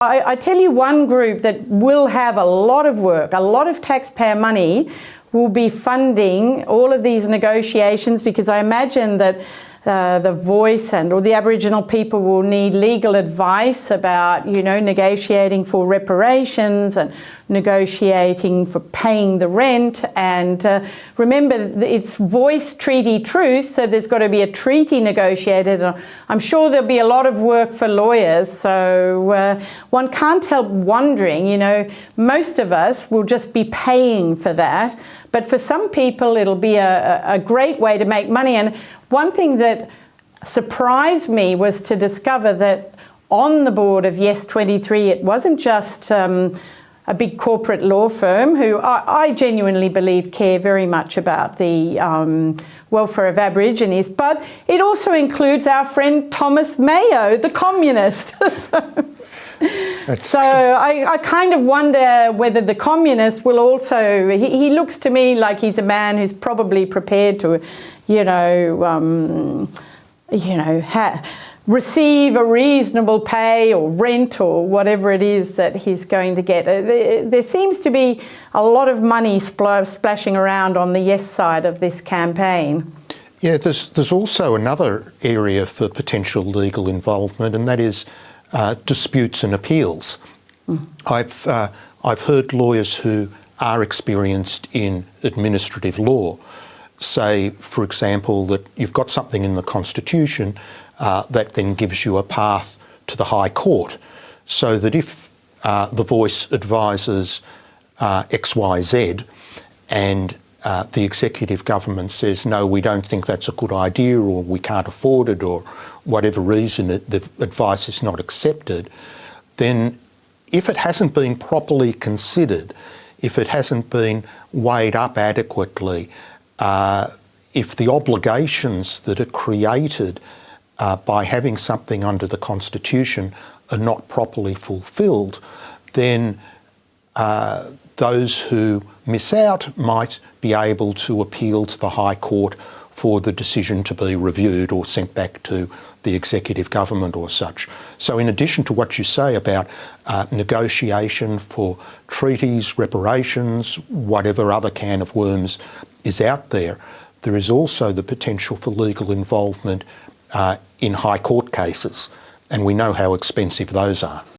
I tell you one group that will have a lot of work, a lot of taxpayer money will be funding all of these negotiations, because I imagine that the Voice or the Aboriginal people will need legal advice about, negotiating for reparations and negotiating for paying the rent. And remember, it's Voice Treaty Truth, so there's got to be a treaty negotiated. I'm sure there'll be a lot of work for lawyers, so one can't help wondering, most of us will just be paying for that. But for some people, it'll be a great way to make money. And one thing that surprised me was to discover that on the board of Yes 23, it wasn't just a big corporate law firm who I genuinely believe care very much about the welfare of Aborigines, but it also includes our friend Thomas Mayo, the communist. So I kind of wonder whether the communists will also, he looks to me like he's a man who's probably prepared to, receive a reasonable pay or rent or whatever it is that he's going to get. There seems to be a lot of money splashing around on the Yes side of this campaign. Yeah, there's also another area for potential legal involvement, and that is disputes and appeals. I've heard lawyers who are experienced in administrative law say, for example, that you've got something in the Constitution that then gives you a path to the High Court, so that if the Voice advises XYZ and the executive government says, no, we don't think that's a good idea, or we can't afford it, or whatever reason the advice is not accepted, then if it hasn't been properly considered, if it hasn't been weighed up adequately, if the obligations that are created by having something under the Constitution are not properly fulfilled, then those who miss out might be able to appeal to the High Court for the decision to be reviewed or sent back to the executive government or such. So in addition to what you say about negotiation for treaties, reparations, whatever other can of worms is out there, there is also the potential for legal involvement in High Court cases, and we know how expensive those are.